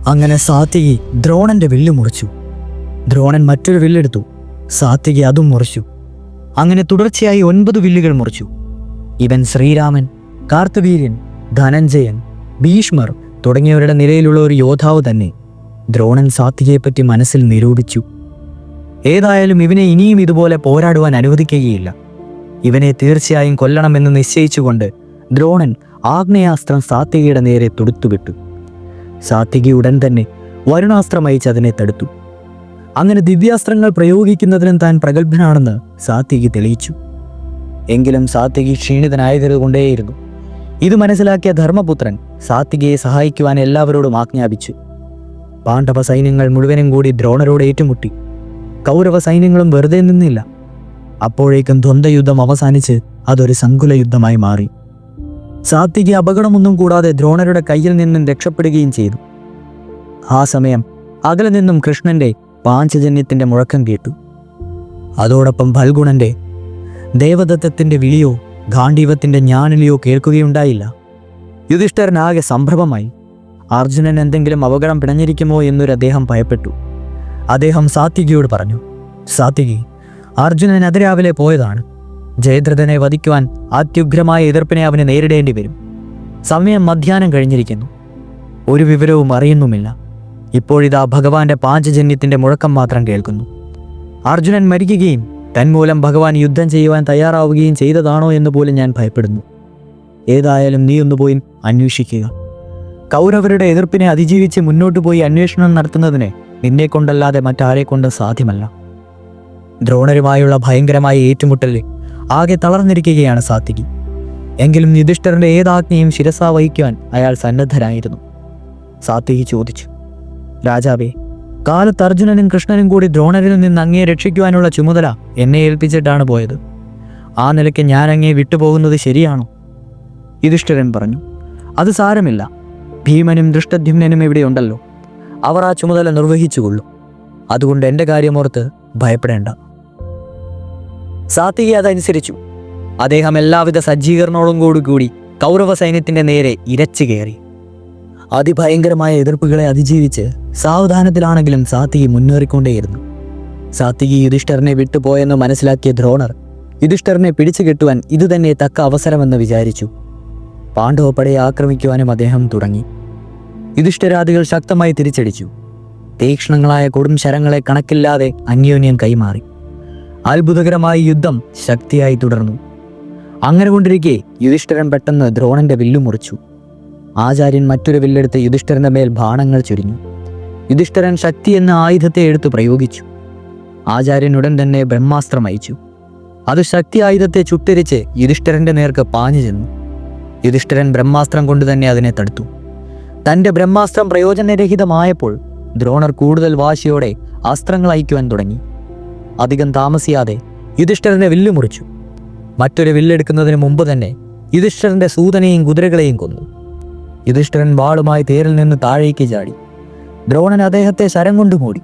അങ്ങനെ സാത്യകി ദ്രോണന്റെ വില്ല് മുറിച്ചു. ദ്രോണൻ മറ്റൊരു വില്ലെടുത്തു. സാത്യകി അതും മുറിച്ചു. അങ്ങനെ തുടർച്ചയായി 9 വില്ലുകൾ മുറിച്ചു. ഇവൻ ശ്രീരാമൻ, കാർത്തവീര്യൻ, ധനഞ്ജയൻ, ഭീഷ്മർ തുടങ്ങിയവരുടെ നിരയിലുള്ള ഒരു യോദ്ധാവ് തന്നെ. ദ്രോണൻ സാത്യകിയെപ്പറ്റി മനസ്സിൽ നിരൂപിച്ചു. ഏതായാലും ഇവനെ ഇനിയും ഇതുപോലെ പോരാടുവാൻ അനുവദിക്കുകയില്ല. ഇവനെ തീർച്ചയായും കൊല്ലണമെന്ന് നിശ്ചയിച്ചുകൊണ്ട് ദ്രോണൻ ആഗ്നേയാസ്ത്രം സാത്യകിയുടെ നേരെ തൊടുത്തുവിട്ടു. സാത്യകി ഉടൻ തന്നെ വരുണാസ്ത്രം അയച്ച് അതിനെ തടുത്തു. അങ്ങനെ ദിവ്യാസ്ത്രങ്ങൾ പ്രയോഗിക്കുന്നതിനും താൻ പ്രഗത്ഭനാണെന്ന് സാത്യകി തെളിയിച്ചു. എങ്കിലും സാത്യകി ക്ഷീണിതനായതുകൊണ്ടേയിരുന്നു. ഇത് മനസ്സിലാക്കിയ ധർമ്മപുത്രൻ സാത്യകിയെ സഹായിക്കുവാൻ എല്ലാവരോടും ആജ്ഞാപിച്ചു. പാണ്ഡവ സൈന്യങ്ങൾ മുഴുവനും കൂടി ദ്രോണരോട് ഏറ്റുമുട്ടി. കൗരവ സൈന്യങ്ങളും വെറുതെ നിന്നില്ല. അപ്പോഴേക്കും ദ്വന്ദ്വയുദ്ധം അവസാനിച്ച് അതൊരു സങ്കുല യുദ്ധമായി മാറി. സാത്യകി അപകടമൊന്നും കൂടാതെ ദ്രോണരുടെ കയ്യിൽ നിന്നും രക്ഷപ്പെടുകയും ചെയ്തു. ആ സമയം അകലെ നിന്നും കൃഷ്ണന്റെ പാഞ്ചജന്യത്തിന്റെ മുഴക്കം കേട്ടു. അതോടൊപ്പം ഫൽഗുണന്റെ ദേവദത്തത്തിന്റെ വിളിയോ ഗാണ്ഡീവത്തിന്റെ ഞാനിലിയോ കേൾക്കുകയുണ്ടായില്ല. യുധിഷ്ഠിരനാകെ സംഭ്രമമായി. അർജുനൻ എന്തെങ്കിലും അപകടം പിണഞ്ഞിരിക്കുമോ എന്നൊരു അദ്ദേഹം ഭയപ്പെട്ടു. അദ്ദേഹം സാത്യകിയോട് പറഞ്ഞു, സാത്യകി, അർജുനൻ അതിരാവിലെ പോയതാണ്. ജയദ്രഥനെ വധിക്കുവാൻ അത്യുഗ്രമായ എതിർപ്പിനെ അവന് നേരിടേണ്ടി വരും. സമയം മധ്യാഹ്നം കഴിഞ്ഞിരിക്കുന്നു. ഒരു വിവരവും അറിയുന്നുമില്ല. ഇപ്പോഴിതാ ഭഗവാന്റെ പാഞ്ചജന്യത്തിന്റെ മുഴക്കം മാത്രം കേൾക്കുന്നു. അർജുനൻ മരിക്കുകയും തന്മൂലം ഭഗവാൻ യുദ്ധം ചെയ്യുവാൻ തയ്യാറാവുകയും ചെയ്തതാണോ എന്ന് പോലും ഞാൻ ഭയപ്പെടുന്നു. ഏതായാലും നീ ഒന്ന് പോയി അന്വേഷിക്കുക. കൗരവരുടെ എതിർപ്പിനെ അതിജീവിച്ച് മുന്നോട്ട് പോയി അന്വേഷണം നടത്തുന്നതിന് നിന്നെ കൊണ്ടല്ലാതെ മറ്റാരെ കൊണ്ട് സാധ്യമല്ല. ദ്രോണരുമായുള്ള ഭയങ്കരമായ ഏറ്റുമുട്ടലിൽ ആകെ തളർന്നിരിക്കുകയാണ് സാത്യകി. എങ്കിലും യുധിഷ്ഠിരന്റെ ഏതാജ്ഞയും ശിരസാ വഹിക്കുവാൻ അയാൾ സന്നദ്ധനായിരുന്നു. സാത്യകി ചോദിച്ചു, രാജാവേ, കാലത്ത് അർജുനനും കൃഷ്ണനും കൂടി ദ്രോണരിൽ നിന്ന് അങ്ങയെ രക്ഷിക്കുവാനുള്ള ചുമതല എന്നെ ഏൽപ്പിച്ചിട്ടാണ് പോയത്. ആ നിലയ്ക്ക് ഞാൻ അങ്ങയെ വിട്ടുപോകുന്നത് ശരിയാണോ? യുധിഷ്ഠിരൻ പറഞ്ഞു, അത് സാരമില്ല. ഭീമനും ദൃഷ്ടദ്യുമ്നനും ഇവിടെയുണ്ടല്ലോ. അവർ ആ ചുമതല നിർവഹിച്ചുകൊള്ളും. അതുകൊണ്ട് എൻ്റെ കാര്യമോർത്ത് ഭയപ്പെടേണ്ട. സാത്യകി അതനുസരിച്ചു. അദ്ദേഹം എല്ലാവിധ സജ്ജീകരണത്തോടും കൂടി കൗരവ സൈന്യത്തിന്റെ നേരെ ഇരച്ചു കയറി. അതിഭയങ്കരമായ എതിർപ്പുകളെ അതിജീവിച്ച് സാവധാനത്തിലാണെങ്കിലും സാത്യകി മുന്നേറിക്കൊണ്ടേയിരുന്നു. സാത്യകി യുധിഷ്ഠിരനെ വിട്ടുപോയെന്ന് മനസ്സിലാക്കിയ ദ്രോണർ യുധിഷ്ഠിരനെ പിടിച്ചു കെട്ടുവാൻ ഇതുതന്നെ തക്ക അവസരമെന്ന് വിചാരിച്ചു. പാണ്ഡവപ്പടയെ ആക്രമിക്കുവാനും അദ്ദേഹം തുടങ്ങി. യുധിഷ്ഠിരാദികൾ ശക്തമായി തിരിച്ചടിച്ചു. തീക്ഷ്ണങ്ങളായ കൊടും ശരങ്ങളെ കണക്കില്ലാതെ അന്യോന്യം കൈമാറി. അത്ഭുതകരമായ യുദ്ധം ശക്തിയായി തുടർന്നു. അങ്ങനെ കൊണ്ടിരിക്കെ യുധിഷ്ഠിരൻ പെട്ടെന്ന് ദ്രോണന്റെ വില്ലു മുറിച്ചു. ആചാര്യൻ മറ്റൊരു വില്ലെടുത്ത് യുധിഷ്ഠിരന്റെ മേൽ ബാണങ്ങൾ ചൊരിഞ്ഞു. യുധിഷ്ഠിരൻ ശക്തി എന്ന ആയുധത്തെ എടുത്ത് പ്രയോഗിച്ചു. ആചാര്യൻ ഉടൻ തന്നെ ബ്രഹ്മാസ്ത്രം അയച്ചു. അത് ശക്തി ആയുധത്തെ ചുട്ടരിച്ച് യുധിഷ്ഠിരന്റെ നേർക്ക് പാഞ്ഞു ചെന്നു. യുധിഷ്ഠിരൻ ബ്രഹ്മാസ്ത്രം കൊണ്ട് തന്നെ അതിനെ തടുത്തു. തന്റെ ബ്രഹ്മാസ്ത്രം പ്രയോജനരഹിതമായപ്പോൾ ദ്രോണർ കൂടുതൽ വാശിയോടെ അസ്ത്രങ്ങൾ അയക്കുവാൻ തുടങ്ങി. അധികം താമസിയാതെ യുധിഷ്ഠിരന്റെ വില്ലു മുറിച്ചു. മറ്റൊരു വില്ലെടുക്കുന്നതിന് മുമ്പ് തന്നെ യുധിഷ്ഠിരന്റെ സൂതനെയും കുതിരകളെയും കൊന്നു. യുധിഷ്ഠിരൻ വാളുമായി തേരിൽ നിന്ന് താഴേക്ക് ചാടി. ദ്രോണൻ അദ്ദേഹത്തെ ശരം കൊണ്ട് മൂടി.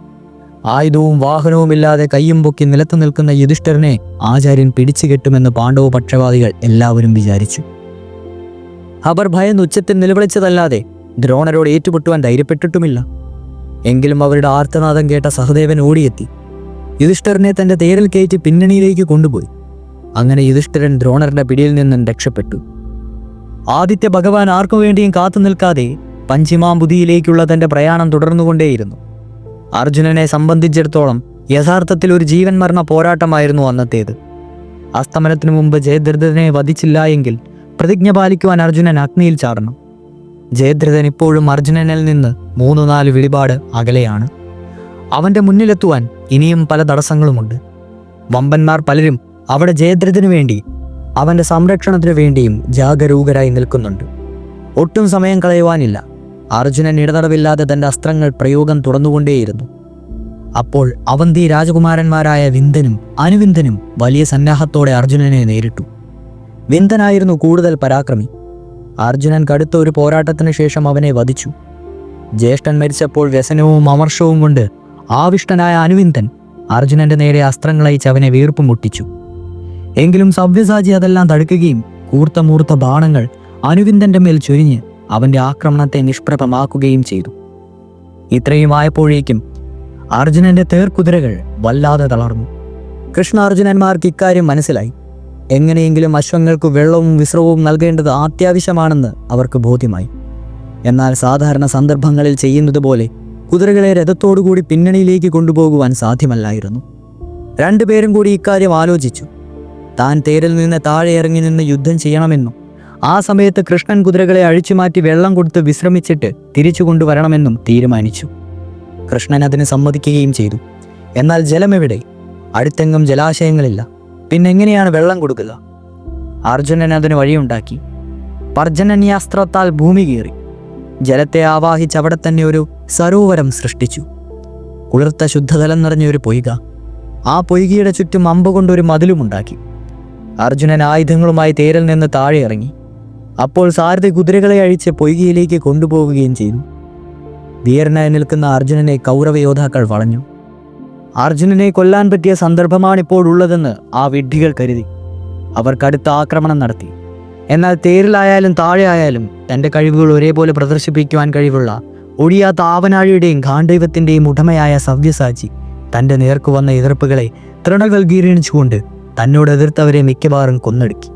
ആയുധവും വാഹനവുമില്ലാതെ കയ്യും പൊക്കി നിലത്ത് നിൽക്കുന്ന യുധിഷ്ഠിരനെ ആചാര്യൻ പിടിച്ചു കെട്ടുമെന്ന് പാണ്ഡവ പക്ഷപാതികൾ എല്ലാവരും വിചാരിച്ചു. അവർ ഭയന്ന് ഉച്ചത്തിൽ നിലവിളിച്ചതല്ലാതെ ദ്രോണരോട് ഏറ്റുമുട്ടുവാൻ ധൈര്യപ്പെട്ടിട്ടുമില്ല. എങ്കിലും അവരുടെ ആർത്തനാദം കേട്ട സഹദേവൻ ഓടിയെത്തി യുധിഷ്ഠിരനെ തന്റെ തേരിൽ കയറ്റി പിന്നണിയിലേക്ക് കൊണ്ടുപോയി. അങ്ങനെ യുധിഷ്ഠിരൻ ദ്രോണരുടെ പിടിയിൽ നിന്നും രക്ഷപ്പെട്ടു. ആദിത്യ ഭഗവാൻ ആർക്കു വേണ്ടിയും കാത്തു നിൽക്കാതെ പഞ്ചിമാംബുദിയിലേക്കുള്ള തന്റെ പ്രയാണം തുടർന്നുകൊണ്ടേയിരുന്നു. അർജുനനെ സംബന്ധിച്ചിടത്തോളം യഥാർത്ഥത്തിൽ ഒരു ജീവൻ മരണ പോരാട്ടമായിരുന്നു അന്നത്തേത്. അസ്തമനത്തിനു മുമ്പ് ജയദ്രഥനെ വധിച്ചില്ല എങ്കിൽ പ്രതിജ്ഞ പാലിക്കുവാൻ അർജുനൻ അഗ്നിയിൽ ചാടണം. ജയദ്രഥൻ ഇപ്പോഴും അർജുനനിൽ നിന്ന് 3-4 വിളിപാട് അകലെയാണ്. അവന്റെ മുന്നിലെത്തുവാൻ ഇനിയും പല തടസ്സങ്ങളുമുണ്ട്. വമ്പന്മാർ പലരും അവിടെ ജയദ്രഥനു വേണ്ടി അവന്റെ സംരക്ഷണത്തിനു വേണ്ടിയും ജാഗരൂകരായി നിൽക്കുന്നുണ്ട്. ഒട്ടും സമയം കളയുവാനില്ല. അർജുനൻ ഇടതടവില്ലാതെ തന്റെ അസ്ത്രങ്ങൾ പ്രയോഗം തുറന്നുകൊണ്ടേയിരുന്നു. അപ്പോൾ അവന്തി രാജകുമാരന്മാരായ വിന്ദനും അനുവിന്ദനും വലിയ സന്നാഹത്തോടെ അർജുനനെ നേരിട്ടു. വിന്ദനായിരുന്നു കൂടുതൽ പരാക്രമി. അർജുനൻ കടുത്ത ഒരു പോരാട്ടത്തിനു ശേഷം അവനെ വധിച്ചു. ജ്യേഷ്ഠൻ മരിച്ചപ്പോൾ വ്യസനവും അമർഷവും കൊണ്ട് ആവിഷ്ടനായ അനുവിന്ദൻ അർജുനന്റെ നേരെ അസ്ത്രങ്ങളയച്ച് അവനെ വീർപ്പ് മുട്ടിച്ചു. എങ്കിലും സവ്യസാചി അതെല്ലാം തടുക്കുകയും കൂർത്ത ബാണങ്ങൾ അനുവിന്ദന്റെ മേൽ ചൊരിഞ്ഞ് അവന്റെ ആക്രമണത്തെ നിഷ്പ്രഭമാക്കുകയും ചെയ്തു. ഇത്രയുമായപ്പോഴേക്കും അർജുനന്റെ തേർക്കുതിരകൾ വല്ലാതെ തളർന്നു. കൃഷ്ണാർജുനന്മാർക്ക് ഇക്കാര്യം മനസ്സിലായി. എങ്ങനെയെങ്കിലും അശ്വങ്ങൾക്ക് വെള്ളവും വിശ്രമവും നൽകേണ്ടത് അത്യാവശ്യമാണെന്ന് അവർക്ക് ബോധ്യമായി. എന്നാൽ സാധാരണ സന്ദർഭങ്ങളിൽ ചെയ്യുന്നത് പോലെ കുതിരകളെ രഥത്തോടുകൂടി പിന്നണിയിലേക്ക് കൊണ്ടുപോകുവാൻ സാധ്യമല്ലായിരുന്നു. രണ്ടുപേരും കൂടി ഇക്കാര്യം ആലോചിച്ചു. താൻ തേരിൽ നിന്ന് താഴെ ഇറങ്ങി നിന്ന് യുദ്ധം ചെയ്യണമെന്നും ആ സമയത്ത് കൃഷ്ണൻ കുതിരകളെ അഴിച്ചുമാറ്റി വെള്ളം കൊടുത്ത് വിശ്രമിച്ചിട്ട് തിരിച്ചു കൊണ്ടുവരണമെന്നും തീരുമാനിച്ചു. കൃഷ്ണൻ അതിന് സമ്മതിക്കുകയും ചെയ്തു. എന്നാൽ ജലമെവിടെ? അടുത്തെങ്ങും ജലാശയങ്ങളില്ല. പിന്നെങ്ങനെയാണ് വെള്ളം കൊടുക്കുക? അർജുനൻ അതിന് വഴിയുണ്ടാക്കി. പർജന്യാസ്ത്രത്താൽ ഭൂമി കീറി ജലത്തെ ആവാഹിച്ച് അവിടെ തന്നെ ഒരു സരോവരം സൃഷ്ടിച്ചു. കുളിർത്ത ശുദ്ധജലം നിറഞ്ഞൊരു പൊയ്ക. ആ പൊയ്കയുടെ ചുറ്റും അമ്പ് കൊണ്ടൊരു മതിലുമുണ്ടാക്കി. അർജുനൻ ആയുധങ്ങളുമായി തേരിൽ നിന്ന് താഴെ ഇറങ്ങി. അപ്പോൾ സാരഥി കുതിരകളെ അഴിച്ച് പൊയ്കയിലേക്ക് കൊണ്ടുപോവുകയും ചെയ്തു. ധീരനായി നിൽക്കുന്ന അർജുനനെ കൗരവ യോദ്ധാക്കൾ വളഞ്ഞു. അർജുനനെ കൊല്ലാൻ പറ്റിയ സന്ദർഭമാണിപ്പോഴുള്ളതെന്ന് ആ വിഡ്ഢികൾ കരുതി. അവർ കടുത്ത ആക്രമണം നടത്തി. എന്നാൽ തേരിലായാലും താഴെ ആയാലും തൻ്റെ കഴിവുകൾ ഒരേപോലെ പ്രദർശിപ്പിക്കുവാൻ കഴിവുള്ള ഒഴിയാത്ത ആവനാഴിയുടെയും ഗാണ്ഡീവത്തിൻ്റെയും ഉടമയായ സവ്യസാചി തൻ്റെ നേർക്കു വന്ന എതിർപ്പുകളെ തൃണകൾ ഗീരീണിച്ചുകൊണ്ട് തന്നോട് എതിർത്തവരെ മിക്കവാറും കൊന്നൊടുക്കി.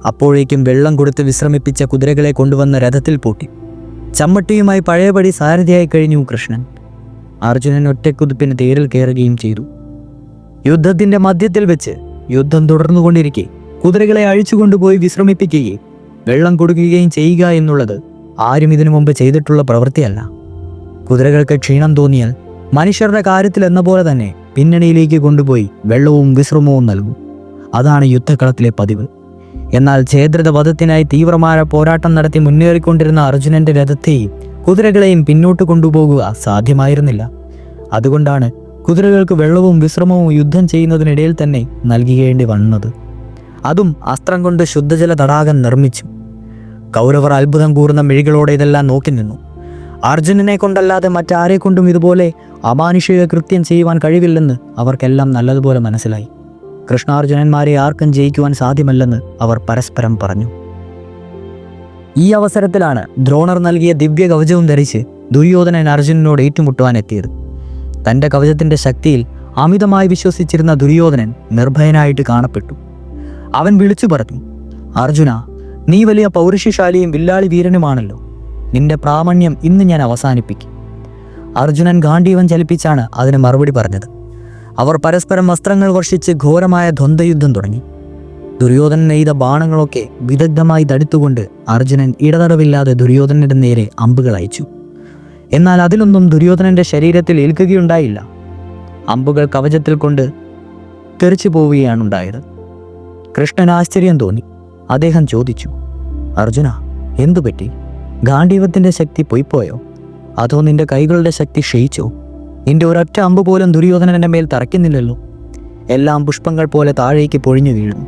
അപ്പോഴേക്കും വെള്ളം കൊടുത്ത് വിശ്രമിപ്പിച്ച കുതിരകളെ കൊണ്ടുവന്ന രഥത്തിൽ പൂട്ടി. ചമ്മട്ടിയുമായി പഴയപടി സാരഥിയായി കഴിഞ്ഞു കൃഷ്ണൻ. അർജുനൻ ഒറ്റക്കുതിപ്പിന് തേരിൽ കയറുകയും ചെയ്തു. യുദ്ധത്തിന്റെ മധ്യത്തിൽ വെച്ച് യുദ്ധം തുടർന്നുകൊണ്ടിരിക്കെ കുതിരകളെ അഴിച്ചുകൊണ്ടുപോയി വിശ്രമിപ്പിക്കുകയും വെള്ളം കൊടുക്കുകയും ചെയ്യുക എന്നുള്ളത് ആരും ഇതിനു മുമ്പ് ചെയ്തിട്ടുള്ള പ്രവൃത്തിയല്ല. കുതിരകൾക്ക് ക്ഷീണം തോന്നിയാൽ മനുഷ്യരുടെ കാര്യത്തിൽ എന്ന പോലെ തന്നെ പിന്നണിയിലേക്ക് കൊണ്ടുപോയി വെള്ളവും വിശ്രമവും നൽകും. അതാണ് യുദ്ധക്കളത്തിലെ പതിവ്. എന്നാൽ ജയദ്രഥ വധത്തിനായി തീവ്രമായ പോരാട്ടം നടത്തി മുന്നേറിക്കൊണ്ടിരുന്ന അർജുനന്റെ രഥത്തെയും കുതിരകളെയും പിന്നോട്ട് കൊണ്ടുപോകുക സാധ്യമായിരുന്നില്ല. അതുകൊണ്ടാണ് കുതിരകൾക്ക് വെള്ളവും വിശ്രമവും യുദ്ധം ചെയ്യുന്നതിനിടയിൽ തന്നെ നൽകിയേണ്ടി വന്നത്. അതും അസ്ത്രം കൊണ്ട് ശുദ്ധജല തടാകം നിർമ്മിച്ചു. കൗരവർ അത്ഭുതം കൂറുന്ന മിഴികളോടെ ഇതെല്ലാം നോക്കി നിന്നു. അർജുനനെ കൊണ്ടല്ലാതെ മറ്റാരെ കൊണ്ടും ഇതുപോലെ അമാനുഷിക കൃത്യം ചെയ്യുവാൻ കഴിവില്ലെന്ന് അവർക്കെല്ലാം നല്ലതുപോലെ മനസ്സിലായി. കൃഷ്ണാർജുനന്മാരെ ആർക്കും ജയിക്കുവാൻ സാധ്യമല്ലെന്ന് അവർ പരസ്പരം പറഞ്ഞു. ഈ അവസരത്തിലാണ് ദ്രോണർ നൽകിയ ദിവ്യ കവചവും ധരിച്ച് ദുര്യോധനൻ അർജുനനോട് ഏറ്റുമുട്ടുവാൻ എത്തിയത്. തൻ്റെ കവചത്തിൻ്റെ ശക്തിയിൽ അമിതമായി വിശ്വസിച്ചിരുന്ന ദുര്യോധനൻ നിർഭയനായിട്ട് കാണപ്പെട്ടു. അവൻ വിളിച്ചു പറഞ്ഞു, അർജുന, നീ വലിയ പൗരുഷശാലിയും വില്ലാളി വീരനുമാണല്ലോ. നിന്റെ പ്രാമാണ്യം ഇന്ന് ഞാൻ അവസാനിപ്പിക്കും. അർജുനൻ ഗാണ്ഡീവം ചലിപ്പിച്ചാണ് അതിന് മറുപടി പറഞ്ഞത്. അവർ പരസ്പരം വസ്ത്രങ്ങൾ വർഷിച്ച് ഘോരമായ ദ്വന്ദ്വയുദ്ധം തുടങ്ങി. ദുര്യോധനൻ നെയ്ത ബാണങ്ങളൊക്കെ വിദഗ്ധമായി തടുത്തുകൊണ്ട് അർജുനൻ ഇടതടവില്ലാതെ ദുര്യോധനന്റെ നേരെ അമ്പുകൾ അയച്ചു. എന്നാൽ അതിലൊന്നും ദുര്യോധനന്റെ ശരീരത്തിൽ ഏൽക്കുകയുണ്ടായില്ല. അമ്പുകൾ കവചത്തിൽ കൊണ്ട് തെറിച്ചു പോവുകയാണുണ്ടായത്. കൃഷ്ണൻ ആശ്ചര്യം തോന്നി. അദ്ദേഹം ചോദിച്ചു, അർജുന, എന്തു പറ്റി? ഗാണ്ഡീവത്തിന്റെ ശക്തി പൊയ്പോയോ? അതോ നിന്റെ കൈകളുടെ ശക്തി ക്ഷയിച്ചോ? നിന്റെ ഒരൊറ്റ അമ്പ് പോലും ദുര്യോധനന്റെ മേൽ തറയ്ക്കുന്നില്ലല്ലോ. എല്ലാം പുഷ്പങ്ങൾ പോലെ താഴേക്ക് പൊഴിഞ്ഞു വീഴുന്നു.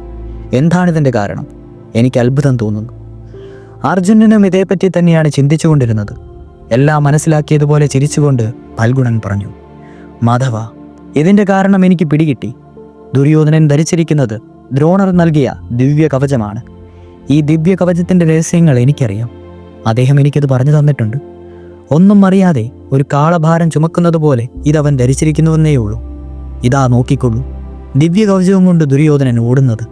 എന്താണിതിൻ്റെ കാരണം? എനിക്ക് അത്ഭുതം തോന്നുന്നു. അർജുനനും ഇതേപ്പറ്റി തന്നെയാണ് ചിന്തിച്ചുകൊണ്ടിരുന്നത്. എല്ലാം മനസ്സിലാക്കിയതുപോലെ ചിരിച്ചുകൊണ്ട് ഫൽഗുണൻ പറഞ്ഞു, മാധവ, ഇതിൻ്റെ കാരണം എനിക്ക് പിടികിട്ടി. ദുര്യോധനൻ ധരിച്ചിരിക്കുന്നത് ദ്രോണർ നൽകിയ ദിവ്യ കവചമാണ്. ഈ ദിവ്യ കവചത്തിൻ്റെ രഹസ്യങ്ങൾ എനിക്കറിയാം. അദ്ദേഹം എനിക്കത് പറഞ്ഞു തന്നിട്ടുണ്ട്. ഒന്നും അറിയാതെ ഒരു കാളഭാരം ചുമക്കുന്നത് പോലെ ഇതവൻ ധരിച്ചിരിക്കുന്നുവെന്നേ ഉള്ളൂ. ഇതാ നോക്കിക്കൊള്ളൂ, ദിവ്യ കവചവും കൊണ്ട് ദുര്യോധനൻ ഓടുന്നത്.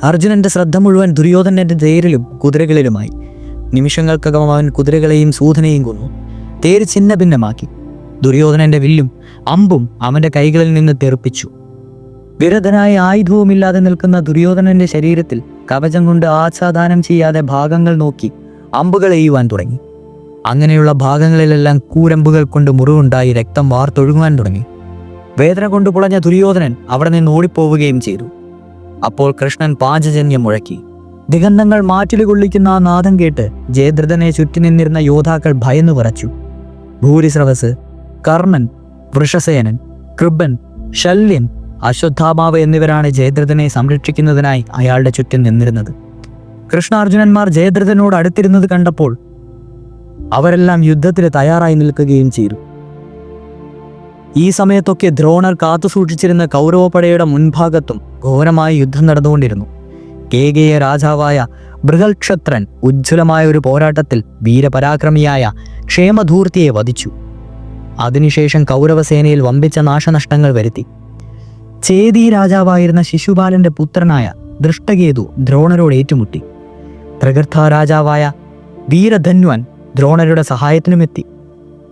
അർജുനന്റെ ശ്രദ്ധ മുഴുവൻ ദുര്യോധനന്റെ തേരിലും കുതിരകളിലുമായി. നിമിഷങ്ങൾക്കകം അവൻ കുതിരകളെയും സൂതനെയും കൊന്നു. തേര് ഛിന്ന ഭിന്നമാക്കി. ദുര്യോധനന്റെ വില്ലും അമ്പും അവന്റെ കൈകളിൽ നിന്ന് തെറിപ്പിച്ചു. വിരധനായ ആയുധവുമില്ലാതെ നിൽക്കുന്ന ദുര്യോധനന്റെ ശരീരത്തിൽ കവചം കൊണ്ട് ആച്ഛാദാനം ചെയ്യാതെ ഭാഗങ്ങൾ നോക്കി അമ്പുകൾ എയ്യുവാൻ തുടങ്ങി. അങ്ങനെയുള്ള ഭാഗങ്ങളിലെല്ലാം കൂരമ്പുകൾ കൊണ്ട് മുറിവുണ്ടായി രക്തം വാർത്തൊഴുകുവാൻ തുടങ്ങി. വേദന കൊണ്ട് പുളഞ്ഞ ദുര്യോധനൻ അവിടെ നിന്ന് ഓടിപ്പോവുകയും ചെയ്തു. അപ്പോൾ കൃഷ്ണൻ പാഞ്ചജന്യം മുഴക്കി. ദിഗന്ധങ്ങൾ മാറ്റില് കൊള്ളിക്കുന്ന ആ നാദം കേട്ട് ജയദ്രഥനെ ചുറ്റി നിന്നിരുന്ന യോദ്ധാക്കൾ ഭയന്നു വിറച്ചു. ഭൂരിശ്രവസ്, കർണൻ, വൃഷസേനൻ, കൃപൻ, ശല്യൻ, അശ്വത്ഥാമാവ് എന്നിവരാണ് ജയദ്രഥനെ സംരക്ഷിക്കുന്നതിനായി അയാളുടെ ചുറ്റും നിന്നിരുന്നത്. കൃഷ്ണാർജുനന്മാർ ജയദ്രഥനോട് അടുത്തിരുന്നത് കണ്ടപ്പോൾ അവരെല്ലാം യുദ്ധത്തിന് തയ്യാറായി നിൽക്കുകയും ചെയ്തു. ഈ സമയത്തൊക്കെ ദ്രോണർ കാത്തുസൂക്ഷിച്ചിരുന്ന കൗരവപടയുടെ മുൻഭാഗത്തും ഘോരമായ യുദ്ധം നടന്നുകൊണ്ടിരുന്നു. കേകയ രാജാവായ ബൃഹൽക്ഷത്രൻ ഉജ്ജ്വലമായ ഒരു പോരാട്ടത്തിൽ വീരപരാക്രമിയായ ക്ഷേമധൂർത്തിയെ വധിച്ചു. അതിനുശേഷം കൗരവസേനയിൽ വമ്പിച്ച നാശനഷ്ടങ്ങൾ വരുത്തി. ചേദി രാജാവായിരുന്ന ശിശുപാലന്റെ പുത്രനായ ദൃഷ്ടകേതു ദ്രോണരോട് ഏറ്റുമുട്ടി. ത്രിഗർത്ത രാജാവായ വീരധന്വാൻ ദ്രോണരുടെ സഹായത്തിനുമെത്തി.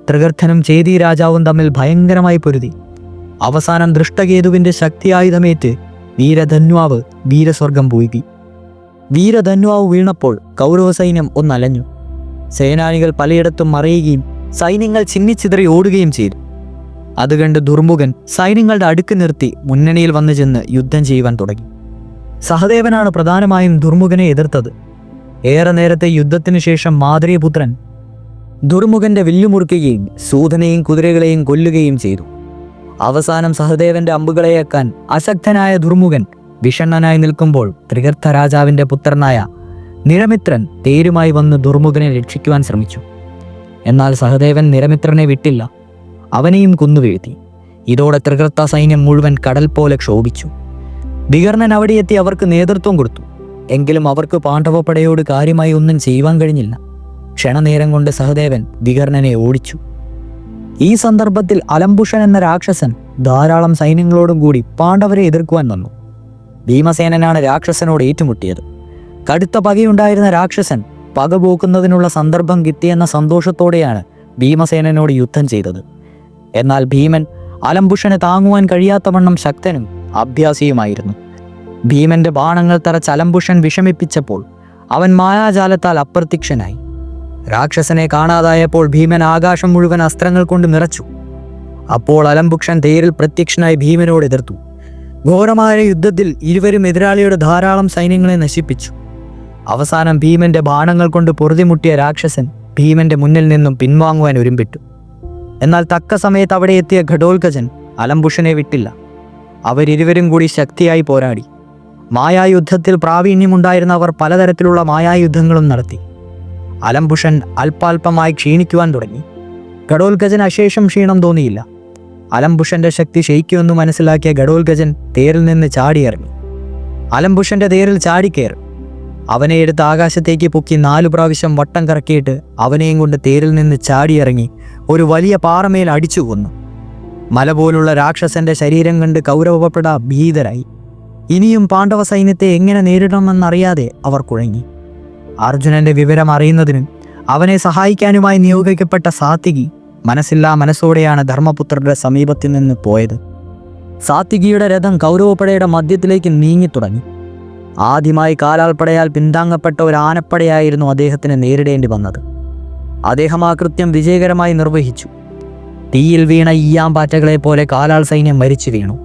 ത്രിഗർത്തനും ചേദി രാജാവും തമ്മിൽ ഭയങ്കരമായി പൊരുതി. അവസാനം ദൃഷ്ടകേതുവിന്റെ ശക്തിയായുധമേറ്റ് വീരധന്വാവ് വീരസ്വർഗം പോയി. വീരധന്വാവ് വീണപ്പോൾ കൗരവ സൈന്യം ഒന്നലഞ്ഞു. സേനാനികൾ പലയിടത്തും മറയുകയും സൈന്യങ്ങൾ ചിന്നിച്ചിതറി ഓടുകയും ചെയ്തു. അതുകണ്ട് ദുർമുഖൻ സൈന്യങ്ങളുടെ അടുക്ക് നിർത്തി മുന്നണിയിൽ വന്നു ചെന്ന് യുദ്ധം ചെയ്യുവാൻ തുടങ്ങി. സഹദേവനാണ് പ്രധാനമായും ദുർമുഖനെ എതിർത്തത്. ഏറെ നേരത്തെ യുദ്ധത്തിനു ശേഷം മാതൃപുത്രൻ ദുർമുഖന്റെ വില്ലുമുറുക്കുകയും സൂതനെയും കുതിരകളെയും കൊല്ലുകയും ചെയ്തു. അവസാനം സഹദേവന്റെ അമ്പുകളെയേക്കാൻ അശക്തനായ ദുർമുഖൻ വിഷണ്ണനായി നിൽക്കുമ്പോൾ ത്രിഗർത്ത രാജാവിന്റെ പുത്രനായ നിരമിത്രൻ തേരുമായി വന്ന് ദുർമുഖനെ രക്ഷിക്കുവാൻ ശ്രമിച്ചു. എന്നാൽ സഹദേവൻ നിരമിത്രനെ വിട്ടില്ല, അവനെയും കുന്നുവീഴ്ത്തി. ഇതോടെ ത്രിഗർത്ത സൈന്യം മുഴുവൻ കടൽ പോലെ ക്ഷോഭിച്ചു. വികർണൻ അവിടെയെത്തി അവർക്ക് നേതൃത്വം കൊടുത്തു. എങ്കിലും അവർക്ക് പാണ്ഡവപ്പടയോട് കാര്യമായി ഒന്നും ചെയ്യുവാൻ കഴിഞ്ഞില്ല. ക്ഷണനേരം കൊണ്ട് സഹദേവൻ വികർണനെ ഓടിച്ചു. ഈ സന്ദർഭത്തിൽ അലംബുഷൻ എന്ന രാക്ഷസൻ ധാരാളം സൈന്യങ്ങളോടും കൂടി പാണ്ഡവരെ എതിർക്കുവാൻ വന്നു. ഭീമസേനനാണ് രാക്ഷസനോട് ഏറ്റുമുട്ടിയത്. കടുത്ത പകയുണ്ടായിരുന്ന രാക്ഷസൻ പക പോക്കുന്നതിനുള്ള സന്ദർഭം കിട്ടിയെന്ന സന്തോഷത്തോടെയാണ് ഭീമസേനനോട് യുദ്ധം ചെയ്തത്. എന്നാൽ ഭീമൻ അലംബുഷനെ താങ്ങുവാൻ കഴിയാത്തവണ്ണം ശക്തനും അഭ്യാസിയുമായിരുന്നു. ഭീമന്റെ ബാണങ്ങൾ തറച്ച് അലംബുഷൻ വിഷമിപ്പിച്ചപ്പോൾ അവൻ മായാജാലത്താൽ അപ്രത്യക്ഷനായി. രാക്ഷസനെ കാണാതായപ്പോൾ ഭീമൻ ആകാശം മുഴുവൻ അസ്ത്രങ്ങൾ കൊണ്ട് നിറച്ചു. അപ്പോൾ അലംബുഷൻ തേരിൽ പ്രത്യക്ഷനായി ഭീമനോട് എതിർത്തു. ഘോരമായ യുദ്ധത്തിൽ ഇരുവരും എതിരാളിയുടെ ധാരാളം സൈന്യങ്ങളെ നശിപ്പിച്ചു. അവസാനം ഭീമന്റെ ബാണങ്ങൾ കൊണ്ട് പൊറുതിമുട്ടിയ രാക്ഷസൻ ഭീമന്റെ മുന്നിൽ നിന്നും പിൻവാങ്ങുവാൻ ഒരുമ്പിട്ടു. എന്നാൽ തക്ക സമയത്ത് അവിടെ എത്തിയ ഘടോൽകജൻ അലംബുഷനെ വിട്ടില്ല. അവരിരുവരും കൂടി ശക്തിയായി പോരാടി. മായായുദ്ധത്തിൽ പ്രാവീണ്യമുണ്ടായിരുന്നവർ പലതരത്തിലുള്ള മായായുദ്ധങ്ങളും നടത്തി. അലംബുഷൻ അല്പാൽപമായി ക്ഷീണിക്കുവാൻ തുടങ്ങി. ഘടോൽകജൻ അശേഷം ക്ഷീണം തോന്നിയില്ല. അലംബുഷന്റെ ശക്തി ക്ഷയിക്കുമെന്ന് മനസ്സിലാക്കിയ ഘടോൽകജൻ തേരിൽ നിന്ന് ചാടിയിറങ്ങി. അലംബുഷന്റെ തേരിൽ ചാടിക്കയറി അവനെ എടുത്ത് ആകാശത്തേക്ക് പൊക്കി 4 പ്രാവശ്യം വട്ടം കറക്കിയിട്ട് അവനെയും കൊണ്ട് തേരിൽ നിന്ന് ചാടിയിറങ്ങി ഒരു വലിയ പാറമേൽ അടിച്ചു കൊന്നു. മല പോലുള്ള രാക്ഷസന്റെ ശരീരം കണ്ട് കൗരവപട ഭീതരായി. ഇനിയും പാണ്ഡവ സൈന്യത്തെ എങ്ങനെ നേരിടണമെന്നറിയാതെ അവർ കുഴങ്ങി. അർജുനന്റെ വിവരം അറിയുന്നതിനും അവനെ സഹായിക്കാനുമായി നിയോഗിക്കപ്പെട്ട സാത്വികി മനസ്സില്ലാ മനസ്സോടെയാണ് ധർമ്മപുത്രരുടെ സമീപത്തിൽ നിന്ന് പോയത്. സാത്വികിയുടെ രഥം കൗരവപ്പടയുടെ മധ്യത്തിലേക്ക് നീങ്ങിത്തുടങ്ങി. ആദ്യമായി കാലാൾപ്പടയാൽ പിന്താങ്ങപ്പെട്ട ഒരു ആനപ്പടയായിരുന്നു അദ്ദേഹത്തിന് നേരിടേണ്ടി വന്നത്. അദ്ദേഹം ആ കൃത്യം വിജയകരമായി നിർവഹിച്ചു. തീയിൽ വീണ ഈയാമ്പാറ്റകളെ പോലെ കാലാൾ സൈന്യം മരിച്ചു വീണു.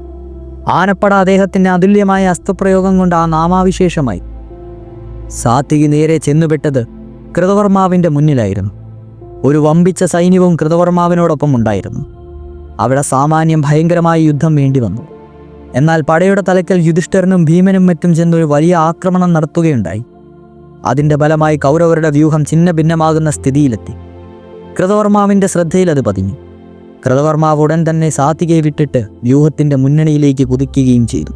ആനപ്പട അദ്ദേഹത്തിന്റെ അതുല്യമായ അസ്ത്രപ്രയോഗം കൊണ്ട് ആ നാമാവിശേഷമായി. സാത്വികി നേരെ ചെന്നുപെട്ടത് കൃതവർമാവിന്റെ മുന്നിലായിരുന്നു. ഒരു വമ്പിച്ച സൈന്യവും കൃതവർമാവിനോടൊപ്പം ഉണ്ടായിരുന്നു. അവിടെ സാമാന്യം ഭയങ്കരമായ യുദ്ധം വേണ്ടി വന്നു. എന്നാൽ പടയുടെ തലക്കൽ യുധിഷ്ഠിരനും ഭീമനും മറ്റും ചെന്നൊരു വലിയ ആക്രമണം നടത്തുകയുണ്ടായി. അതിൻ്റെ ഫലമായി കൗരവരുടെ വ്യൂഹം ഛിന്ന ഭിന്നമാകുന്ന സ്ഥിതിയിലെത്തി. കൃതവർമാവിൻ്റെ ശ്രദ്ധയിൽ അത് പതിഞ്ഞു. കൃതവർമാവ് ഉടൻ തന്നെ സാത്വികയെ വിട്ടിട്ട് വ്യൂഹത്തിൻ്റെ മുന്നണിയിലേക്ക് കുതിക്കുകയും ചെയ്തു.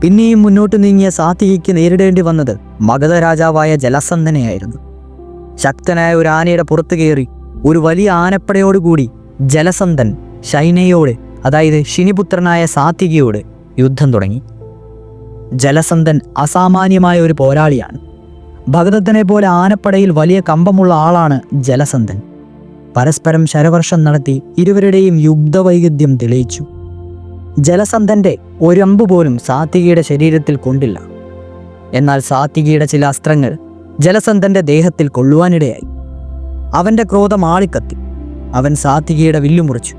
പിന്നെയും മുന്നോട്ട് നീങ്ങിയ സാത്വികയ്ക്ക് നേരിടേണ്ടി വന്നത് മഗധ രാജാവായ ജലസന്ധനെയായിരുന്നു. ശക്തനായ ഒരു ആനയുടെ പുറത്തു കയറി ഒരു വലിയ ആനപ്പടയോടുകൂടി ജലസന്ധൻ ശൈനയോട്, അതായത് ശിനിപുത്രനായ സാത്വികയോട് യുദ്ധം തുടങ്ങി. ജലസന്ധൻ അസാമാന്യമായ ഒരു പോരാളിയാണ്. ഭഗദത്തനെ പോലെ ആനപ്പടയിൽ വലിയ കമ്പമുള്ള ആളാണ് ജലസന്ധൻ. പരസ്പരം ശരവർഷം നടത്തി ഇരുവരുടെയും യുദ്ധവൈവിധ്യം തെളിയിച്ചു. ജലസന്ധന്റെ ഒരമ്പ് പോലും സാത്വികയുടെ ശരീരത്തിൽ കൊണ്ടില്ല. എന്നാൽ സാത്വികയുടെ ചില അസ്ത്രങ്ങൾ ജലസന്ധന്റെ ദേഹത്തിൽ കൊള്ളുവാനിടയായി. അവന്റെ ക്രോധം ആളിക്കത്തി. അവൻ സാത്വികയുടെ വില്ലു മുറിച്ചു.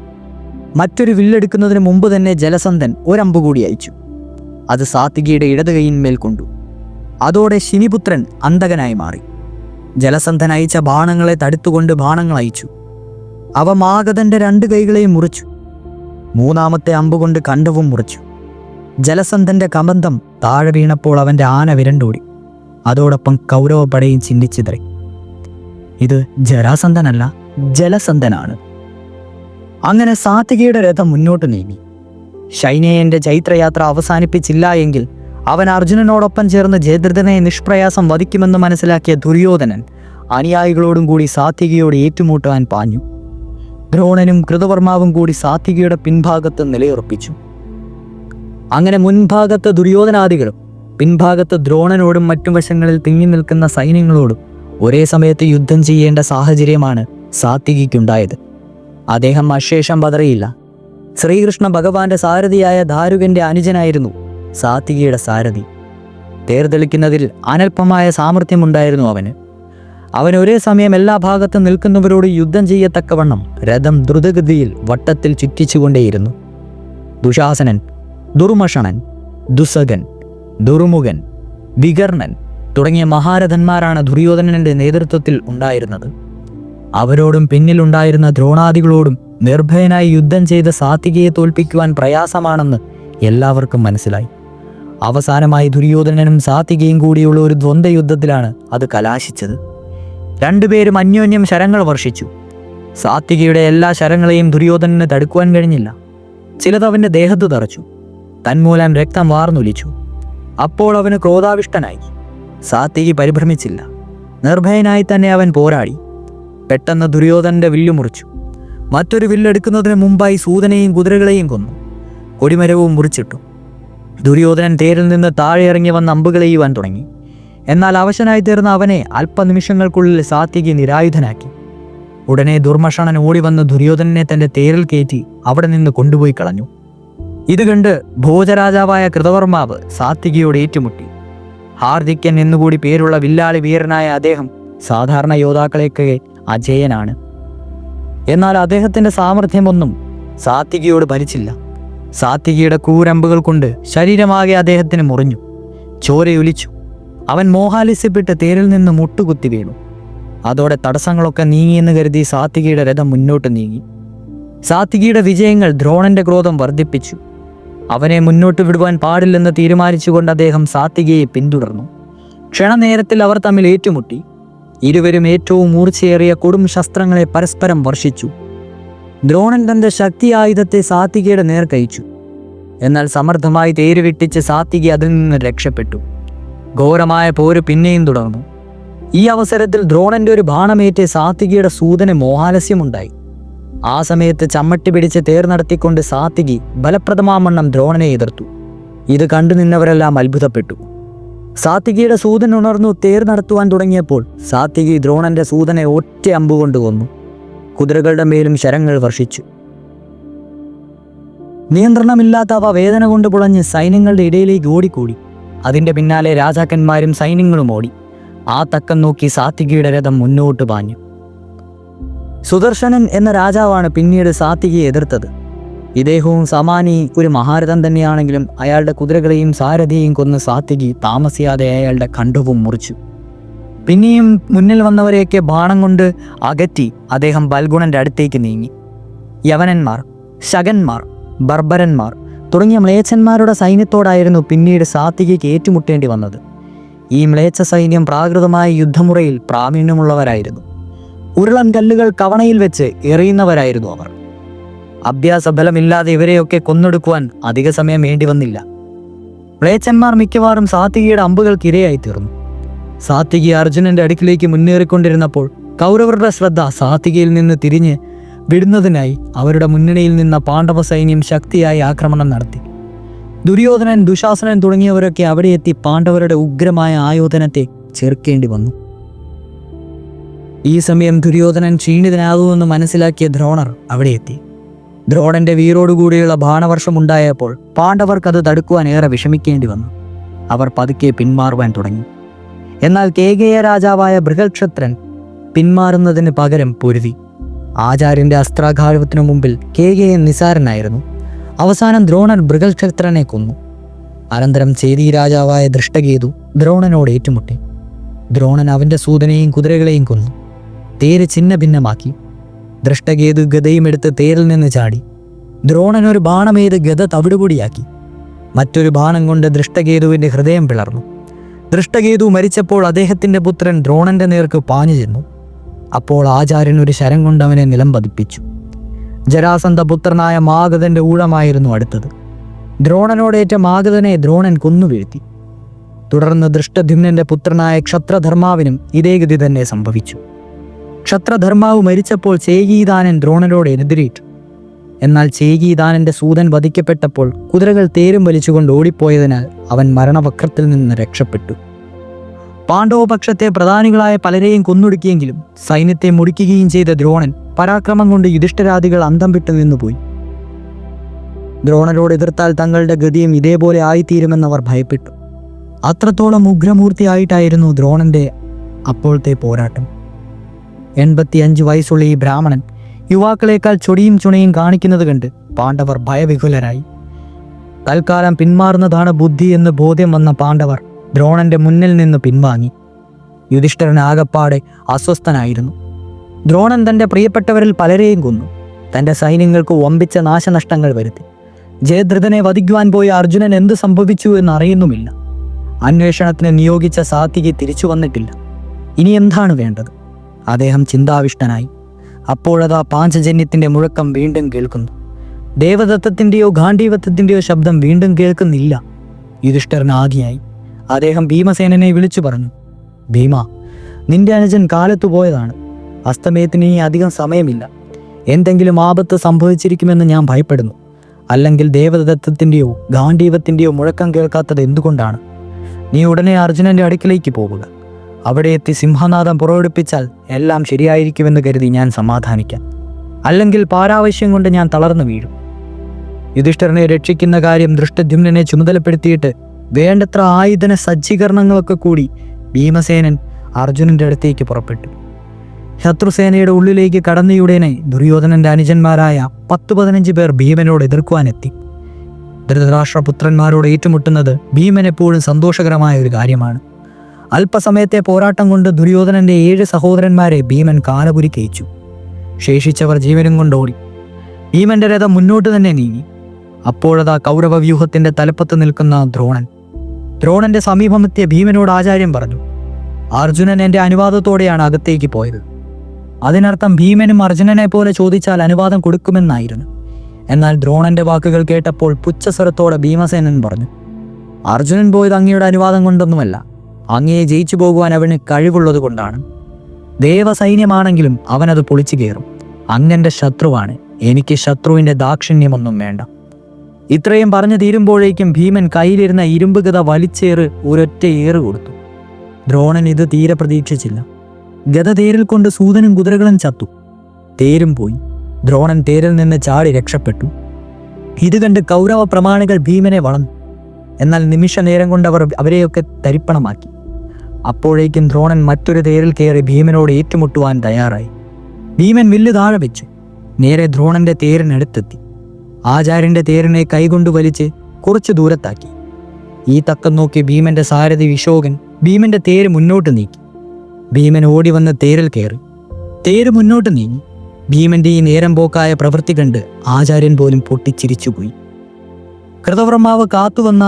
മറ്റൊരു വില്ലെടുക്കുന്നതിന് മുമ്പ് തന്നെ ജലസന്ധൻ ഒരമ്പ് കൂടി അയച്ചു. അത് സാത്വികയുടെ ഇടത് കൈയിന്മേൽ കൊണ്ടു. അതോടെ ശിനിപുത്രൻ അന്തകനായി മാറി. ജലസന്ധൻ അയച്ച ബാണങ്ങളെ തടുത്തുകൊണ്ട് ബാണങ്ങൾ അയച്ചു. അവ മാഗധന്റെ 2 കൈകളെയും മുറിച്ചു. 3-ാമത്തെ അമ്പുകൊണ്ട് കണ്ഠവും മുറിച്ചു. ജലസന്ധന്റെ കബന്ധം താഴെ വീണപ്പോൾ അവന്റെ ആന വിരണ്ടോടി. അതോടൊപ്പം കൗരവപ്പടയും ചിന്തിച്ചിതറി. ഇത് ജരാസന്ധനല്ല, ജലസന്ധനാണ്. അങ്ങനെ സാത്വികയുടെ രഥം മുന്നോട്ട് നീങ്ങി. ശൈനേയന്റെ ചൈത്രയാത്ര അവസാനിപ്പിച്ചില്ല എങ്കിൽ അവൻ അർജുനനോടൊപ്പം ചേർന്ന് ജയദ്രഥനെ നിഷ്പ്രയാസം വധിക്കുമെന്ന് മനസ്സിലാക്കിയ ദുര്യോധനൻ അനുയായികളോടും കൂടി സാത്വികയോട് ഏറ്റുമുട്ടുവാൻ പാഞ്ഞു. ദ്രോണനും കൃതവർമാവും കൂടി സാത്വികിയുടെ പിൻഭാഗത്ത് നിലയുറപ്പിച്ചു. അങ്ങനെ മുൻഭാഗത്ത് ദുര്യോധനാദികളും പിൻഭാഗത്ത് ദ്രോണനോടും മറ്റു വശങ്ങളിൽ തിങ്ങി നിൽക്കുന്ന സൈന്യങ്ങളോടും ഒരേ സമയത്ത് യുദ്ധം ചെയ്യേണ്ട സാഹചര്യമാണ് സാത്വികിക്കുണ്ടായത്. അദ്ദേഹം അശേഷം പതറിയില്ല. ശ്രീകൃഷ്ണ ഭഗവാന്റെ സാരഥിയായ ദാരുകന്റെ അനുജനായിരുന്നു സാത്വികിയുടെ സാരഥി. തേർതെളിക്കുന്നതിൽ അനൽപമായ സാമർഥ്യമുണ്ടായിരുന്നു അവന്. അവൻ ഒരേ സമയം എല്ലാ ഭാഗത്തും നിൽക്കുന്നവരോട് യുദ്ധം ചെയ്യത്തക്കവണ്ണം രഥം ദ്രുതഗതിയിൽ വട്ടത്തിൽ ചുറ്റിച്ചുകൊണ്ടേയിരുന്നു. ദുശാസനൻ, ദുർമഷണൻ, ദുസ്സകൻ, ദുർമുഖൻ, വികർണൻ തുടങ്ങിയ മഹാരഥന്മാരാണ് ദുര്യോധനന്റെ നേതൃത്വത്തിൽ ഉണ്ടായിരുന്നത്. അവരോടും പിന്നിലുണ്ടായിരുന്ന ദ്രോണാദികളോടും നിർഭയനായി യുദ്ധം ചെയ്ത സാത്വികിയെ തോൽപ്പിക്കുവാൻ പ്രയാസമാണെന്ന് എല്ലാവർക്കും മനസ്സിലായി. അവസാനമായി ദുര്യോധനനും സാത്വികിയും കൂടിയുള്ള ഒരു ദ്വന്ദ്വ യുദ്ധത്തിലാണ് അത് കലാശിച്ചത്. രണ്ടുപേരും അന്യോന്യം ശരങ്ങൾ വർഷിച്ചു. സാത്വികിയുടെ എല്ലാ ശരങ്ങളെയും ദുര്യോധനന് തടുക്കുവാൻ കഴിഞ്ഞില്ല. ചിലത് അവൻ്റെ ദേഹത്ത് തറച്ചു. തന്മൂലം രക്തം വാർന്നൊലിച്ചു. അപ്പോൾ അവന് ക്രോധാവിഷ്ടനായി. സാത്വികി പരിഭ്രമിച്ചില്ല. നിർഭയനായി തന്നെ അവൻ പോരാടി. പെട്ടെന്ന് ദുര്യോധനന്റെ വില്ലു മുറിച്ചു. മറ്റൊരു വില്ലെടുക്കുന്നതിന് മുമ്പായി സൂതനെയും കുതിരകളെയും കൊന്നു. കൊടിമരവും മുറിച്ചിട്ടു. ദുര്യോധനൻ തേരിൽ നിന്ന് താഴെ ഇറങ്ങി വന്ന് അമ്പുകളെയുവാൻ തുടങ്ങി. എന്നാൽ അവശനായി തീർന്ന അവനെ അല്പനിമിഷങ്ങൾക്കുള്ളിൽ സാത്വികി നിരായുധനാക്കി. ഉടനെ ദുർമഷണൻ ഓടി വന്ന് ദുര്യോധനനെ തന്റെ തേരിൽ കയറ്റി അവിടെ നിന്ന് കൊണ്ടുപോയി കളഞ്ഞു. ഇത് കണ്ട് ഭോജരാജാവായ കൃതവർമാവ് സാത്വികിയോട് ഏറ്റുമുട്ടി. ഹാർദിക്യൻ എന്നുകൂടി പേരുള്ള വില്ലാളി വീരനായ അദ്ദേഹം സാധാരണ യോദ്ധാക്കളെയൊക്കെ അജേയനാണ്. എന്നാൽ അദ്ദേഹത്തിന്റെ സാമർഥ്യമൊന്നും സാത്വികിയോട് ഭരിച്ചില്ല. സാത്വികിയുടെ കൂരമ്പുകൾ കൊണ്ട് ശരീരമാകെ അദ്ദേഹത്തിന് മുറിഞ്ഞു. ചോരയൊലിച്ചു. അവൻ മോഹാലിസ്യപ്പെട്ട് തേരിൽ നിന്ന് മുട്ടുകുത്തി വീണു. അതോടെ തടസ്സങ്ങളൊക്കെ നീങ്ങിയെന്ന് കരുതി സാത്വികിയുടെ രഥം മുന്നോട്ട് നീങ്ങി. സാത്വികിയുടെ വിജയങ്ങൾ ദ്രോണന്റെ ക്രോധം വർദ്ധിപ്പിച്ചു. അവനെ മുന്നോട്ട് വിടുവാൻ പാടില്ലെന്ന് തീരുമാനിച്ചുകൊണ്ട് അദ്ദേഹം സാത്വികിയെ പിന്തുടർന്നു. ക്ഷണനേരത്തിൽ അവർ തമ്മിൽ ഏറ്റുമുട്ടി. ഇരുവരും ഏറ്റവും മൂർച്ചയേറിയ കൊടും ശസ്ത്രങ്ങളെ പരസ്പരം വർഷിച്ചു. ദ്രോണൻ തന്റെ ശക്തി ആയുധത്തെ സാത്വികിയുടെ നേർ കഴിച്ചു. എന്നാൽ സമർത്ഥമായി തേരുവിട്ടിച്ച് സാത്വികി അതിൽ നിന്ന് രക്ഷപ്പെട്ടു. ഘോരമായ പോര് പിന്നെയും തുടർന്നു. ഈ അവസരത്തിൽ ദ്രോണന്റെ ഒരു ബാണമേറ്റ് സാത്വികിയുടെ സൂതന് മോഹാലസ്യമുണ്ടായി. ആ സമയത്ത് ചമ്മട്ടി പിടിച്ച് തേർ നടത്തിക്കൊണ്ട് സാത്വികി ബലപ്രദമാമണ്ണം ദ്രോണനെ എതിർത്തു. ഇത് കണ്ടു നിന്നവരെല്ലാം അത്ഭുതപ്പെട്ടു. സാത്വികിയുടെ സൂതൻ ഉണർന്നു തേർ നടത്തുവാൻ തുടങ്ങിയപ്പോൾ സാത്വികി ദ്രോണന്റെ സൂതനെ ഒറ്റ അമ്പുകൊണ്ട് കൊന്നു. കുതിരകളുടെ മേലും ശരങ്ങൾ വർഷിച്ചു. നിയന്ത്രണമില്ലാത്ത അവ വേദന കൊണ്ട് പുളഞ്ഞ് സൈന്യങ്ങളുടെ ഇടയിലേക്ക് ഓടിക്കൂടി. അതിൻ്റെ പിന്നാലെ രാജാക്കന്മാരും സൈന്യങ്ങളും ഓടി. ആ തക്കം നോക്കി സാത്വികിയുടെ രഥം മുന്നോട്ട് പാഞ്ഞു. സുദർശനൻ എന്ന രാജാവാണ് പിന്നീട് സാത്വികിയെ എതിർത്തത്. ഇദ്ദേഹവും സമാനി ഒരു മഹാരഥൻ തന്നെയാണെങ്കിലും അയാളുടെ കുതിരകളെയും സാരഥിയെയും കൊന്ന് സാത്വികി താമസിയാതെ അയാളുടെ കണ്ഠവും മുറിച്ചു. പിന്നെയും മുന്നിൽ വന്നവരെയൊക്കെ ബാണം കൊണ്ട് അകറ്റി അദ്ദേഹം ബൽഗുണന്റെ അടുത്തേക്ക് നീങ്ങി. യവനന്മാർ, ശകന്മാർ, ബർബരന്മാർ തുടങ്ങിയ മ്ലേച്ഛന്മാരുടെ സൈന്യത്തോടായിരുന്നു പിന്നീട് സാത്വികിക്ക് ഏറ്റുമുട്ടേണ്ടി വന്നത്. ഈ മ്ലേച്ഛ സൈന്യം പ്രാകൃതമായ യുദ്ധമുറയിൽ പ്രാവീണ്യമുള്ളവരായിരുന്നു. ഉരുളൻ കല്ലുകൾ കവണയിൽ വെച്ച് എറിയുന്നവരായിരുന്നു അവർ. അഭ്യാസബലമില്ലാതെ ഇവരെയൊക്കെ കൊന്നൊടുക്കുവാൻ അധിക സമയം വേണ്ടി വന്നില്ല. മ്ലേച്ഛന്മാർ മിക്കവാറും സാത്വികിയുടെ അമ്പുകൾക്ക് ഇരയായി തീർന്നു. സാത്വികി അർജുനന്റെ അടുക്കിലേക്ക് മുന്നേറിക്കൊണ്ടിരുന്നപ്പോൾ കൗരവരുടെ ശ്രദ്ധ സാത്വികിയിൽ നിന്ന് തിരിഞ്ഞ് വിടുന്നതിനായി അവരുടെ മുന്നണിയിൽ നിന്ന പാണ്ഡവ സൈന്യം ശക്തിയായി ആക്രമണം നടത്തി. ദുര്യോധനൻ, ദുശാസനൻ തുടങ്ങിയവരൊക്കെ അവിടെ എത്തി പാണ്ഡവരുടെ ഉഗ്രമായ ആയോധനത്തെ ചെറുക്കേണ്ടി വന്നു. ഈ സമയം ദുര്യോധനൻ ക്ഷീണിതനാകുമെന്ന് മനസ്സിലാക്കിയ ദ്രോണർ അവിടെ എത്തി. ദ്രോണന്റെ വീരോടുകൂടിയുള്ള ബാണവർഷം ഉണ്ടായപ്പോൾ പാണ്ഡവർക്കത് തടുക്കുവാൻ ഏറെ വിഷമിക്കേണ്ടി വന്നു. അവർ പതുക്കെ പിന്മാറുവാൻ തുടങ്ങി. എന്നാൽ കേകയ രാജാവായ ബൃഹൽക്ഷത്രൻ പിന്മാറുന്നതിന് പകരം പൊരുതി. ആചാര്യന്റെ അസ്ത്രാഘാതത്തിനു മുമ്പിൽ കേകയൻ നിസാരനായിരുന്നു. അവസാനം ദ്രോണൻ ബൃഹൽക്ഷത്രനെ കൊന്നു. അനന്തരം ചേതി രാജാവായ ദൃഷ്ടകേതു ദ്രോണനോട് ഏറ്റുമുട്ടി. ദ്രോണൻ അവന്റെ സൂതനെയും കുതിരകളെയും കൊന്നു. തേര് ഛിന്ന ഭിന്നമാക്കി. ദൃഷ്ടകേതു ഗദയും എടുത്ത് തേരിൽ നിന്ന് ചാടി. ദ്രോണൻ ഒരു ബാണമെയ്ത് ഗദ തവിടുപൊടിയാക്കി. മറ്റൊരു ബാണം കൊണ്ട് ദൃഷ്ടകേതുവിന്റെ ഹൃദയം പിളർന്നു. ദൃഷ്ടകേതു മരിച്ചപ്പോൾ അദ്ദേഹത്തിന്റെ പുത്രൻ ദ്രോണന്റെ നേർക്ക് പാഞ്ഞു ചെന്നു. അപ്പോൾ ആചാര്യൻ ഒരു ശരം കൊണ്ട് അവനെ നിലം പതിപ്പിച്ചു. ജരാസന്ധ പുത്രനായ മാഗധന്റെ ഊഴമായിരുന്നു അടുത്തത്. ദ്രോണനോടേറ്റ മാഗധനെ ദ്രോണൻ കൊന്നുവീഴ്ത്തി. തുടർന്ന് ദൃഷ്ടദ്യുമ്നന്റെ പുത്രനായ ക്ഷത്രധർമാവിനും ഇതേ ഗതി തന്നെ സംഭവിച്ചു. ക്ഷത്രധർമാവ് മരിച്ചപ്പോൾ ചേകീദാനൻ ദ്രോണരോട് എതിരേറ്റു. എന്നാൽ ചേകീദാനന്റെ സൂതൻ വധിക്കപ്പെട്ടപ്പോൾ കുതിരകൾ തേരും വലിച്ചുകൊണ്ട് ഓടിപ്പോയതിനാൽ അവൻ മരണവക്രത്തിൽ നിന്ന് രക്ഷപ്പെട്ടു. പാണ്ഡവപക്ഷത്തെ പ്രധാനികളായ പലരെയും കൊന്നൊടുക്കിയെങ്കിലും സൈന്യത്തെ മുടിക്കുകയും ചെയ്ത ദ്രോണൻ പരാക്രമം കൊണ്ട് യുധിഷ്ഠിരാദികൾ അന്തം വിട്ടു നിന്നുപോയി. ദ്രോണരോട് എതിർത്താൽ തങ്ങളുടെ ഗതിയും ഇതേപോലെ ആയിത്തീരുമെന്നവർ ഭയപ്പെട്ടു. അത്രത്തോളം ഉഗ്രമൂർത്തിയായിട്ടായിരുന്നു ദ്രോണന്റെ അപ്പോഴത്തെ പോരാട്ടം. 85 വയസ്സുള്ള ഈ ബ്രാഹ്മണൻ യുവാക്കളേക്കാൾ ചൊടിയും ചുണയും കാണിക്കുന്നത് കണ്ട് പാണ്ഡവർ ഭയവിഹുലരായി. തൽക്കാലം പിന്മാറുന്നതാണ് ബുദ്ധി എന്ന് ബോധ്യം വന്ന പാണ്ഡവർ ദ്രോണന്റെ മുന്നിൽ നിന്ന് പിൻവാങ്ങി. യുധിഷ്ഠിരൻ ആകപ്പാടെ അസ്വസ്ഥനായിരുന്നു. ദ്രോണൻ തൻ്റെ പ്രിയപ്പെട്ടവരിൽ പലരെയും കൊന്നു. തൻ്റെ സൈന്യങ്ങൾക്ക് വമ്പിച്ച നാശനഷ്ടങ്ങൾ വരുത്തി. ജയദ്രഥനെ വധിക്കുവാൻ പോയ അർജുനൻ എന്ത് സംഭവിച്ചു എന്ന് അറിയുന്നുമില്ല. അന്വേഷണത്തിന് നിയോഗിച്ച സാത്വികി തിരിച്ചു വന്നിട്ടില്ല. ഇനി എന്താണ് വേണ്ടത്? അദ്ദേഹം ചിന്താവിഷ്ടനായി. അപ്പോഴതാ പാഞ്ചജന്യത്തിൻ്റെ മുഴക്കം വീണ്ടും കേൾക്കുന്നു. ദേവദത്തത്തിൻ്റെയോ ഗാണ്ഡീവത്വത്തിൻ്റെയോ ശബ്ദം വീണ്ടും കേൾക്കുന്നില്ല. യുധിഷ്ഠിരൻ ആദിയായി. അദ്ദേഹം ഭീമസേനനെ വിളിച്ചു പറഞ്ഞു, ഭീമ, നിന്റെ അനുജൻ കാലത്തു പോയതാണ്. അസ്തമയത്തിന് ഇനി അധികം സമയമില്ല. എന്തെങ്കിലും ആപത്ത് സംഭവിച്ചിരിക്കുമെന്ന് ഞാൻ ഭയപ്പെടുന്നു. അല്ലെങ്കിൽ ദേവദത്തത്തിൻ്റെയോ ഗാണ്ഡീവത്തിൻ്റെയോ മുഴക്കം കേൾക്കാത്തത് എന്തുകൊണ്ടാണ്? നീ ഉടനെ അർജുനന്റെ അടുക്കിലേക്ക് പോവുക. അവിടെ എത്തി സിംഹനാദം പുറപ്പെടുപ്പിച്ചാൽ എല്ലാം ശരിയായിരിക്കുമെന്ന് കരുതി ഞാൻ സമാധാനിക്കാം. അല്ലെങ്കിൽ പാരാവശ്യം കൊണ്ട് ഞാൻ തളർന്നു വീഴും. യുധിഷ്ഠിരനെ രക്ഷിക്കുന്ന കാര്യം ദൃഷ്ടദ്യുമ്നനെ ചുമതലപ്പെടുത്തിയിട്ട് വേണ്ടത്ര ആയുധന സജ്ജീകരണങ്ങളൊക്കെ കൂടി ഭീമസേനൻ അർജുനന്റെ അടുത്തേക്ക് പുറപ്പെട്ടു. ശത്രുസേനയുടെ ഉള്ളിലേക്ക് കടന്നയുടനെ ദുര്യോധനന്റെ അനുജന്മാരായ 10-15 പേർ ഭീമനോട് എതിർക്കുവാനെത്തി. ധൃതരാഷ്ട്രപുത്രന്മാരോട് ഏറ്റുമുട്ടുന്നത് ഭീമനെപ്പോഴും സന്തോഷകരമായ ഒരു കാര്യമാണ്. അല്പസമയത്തെ പോരാട്ടം കൊണ്ട് ദുര്യോധനന്റെ 7 സഹോദരന്മാരെ ഭീമൻ കാലപുരിക്കയച്ചു. ശേഷിച്ചവർ ജീവനും കൊണ്ടോടി. ഭീമന്റെ രഥം മുന്നോട്ട് തന്നെ നീങ്ങി. അപ്പോഴതാ കൗരവ വ്യൂഹത്തിന്റെ തലപ്പത്ത് നിൽക്കുന്ന ദ്രോണന്റെ സമീപമെത്തിയ ഭീമനോട് ആചാര്യൻ പറഞ്ഞു, അർജുനൻ എൻ്റെ അനുവാദത്തോടെയാണ് അകത്തേക്ക് പോയത്. അതിനർത്ഥം ഭീമനും അർജുനനെ പോലെ ചോദിച്ചാൽ അനുവാദം കൊടുക്കുമെന്നായിരുന്നു. എന്നാൽ ദ്രോണന്റെ വാക്കുകൾ കേട്ടപ്പോൾ പുച്ഛസ്വരത്തോടെ ഭീമസേനൻ പറഞ്ഞു, അർജുനൻ പോയത് അങ്ങയുടെ അനുവാദം കൊണ്ടൊന്നുമല്ല. അങ്ങയെ ജയിച്ചു പോകുവാൻ അവന് കഴിവുള്ളത് കൊണ്ടാണ്. ദേവസൈന്യമാണെങ്കിലും അവനത് പൊളിച്ചു കയറും. അങ്ങന്റെ ശത്രുവാണ്. എനിക്ക് ശത്രുവിൻ്റെ ദാക്ഷിണ്യമൊന്നും വേണ്ട. ഇത്രയും പറഞ്ഞു തീരുമ്പോഴേക്കും ഭീമൻ കയ്യിലിരുന്ന ഇരുമ്പ് ഗദ വലിച്ചേറ് ഒരൊറ്റ ഏറ് കൊടുത്തു. ദ്രോണൻ ഇത് തീരെ പ്രതീക്ഷിച്ചില്ല. ഗദ തേരിൽ കൊണ്ട് സൂതനും കുതിരകളും ചത്തു. തേരും പോയി. ദ്രോണൻ തേരിൽ നിന്ന് ചാടി രക്ഷപ്പെട്ടു. ഇത് കണ്ട് കൗരവ പ്രമാണികൾ ഭീമനെ വളർന്നു. എന്നാൽ നിമിഷ നേരം കൊണ്ട് അവരെയൊക്കെ തരിപ്പണമാക്കി. അപ്പോഴേക്കും ദ്രോണൻ മറ്റൊരു തേരിൽ കയറി ഭീമനോട് ഏറ്റുമുട്ടുവാൻ തയ്യാറായി. ഭീമൻ വില്ല് താഴെ വെച്ചു. നേരെ ദ്രോണന്റെ തേരിനടുത്തെത്തി. ആചാര്യന്റെ തേരിനെ കൈകൊണ്ട് വലിച്ച് കുറച്ച് ദൂരത്താക്കി. ഈ തക്കം നോക്കി ഭീമന്റെ സാരഥി വിശോകൻ ഭീമന്റെ തേര് മുന്നോട്ട് നീക്കി. ഭീമൻ ഓടി വന്ന് തേരിൽ കയറി. തേര് മുന്നോട്ട് നീങ്ങി. ഭീമന്റെ ഈ നേരം പോക്കായ പ്രവൃത്തി കണ്ട് ആചാര്യൻ പോലും പൊട്ടിച്ചിരിച്ചുപോയി. കൃതവർമാവ് കാത്തുവന്ന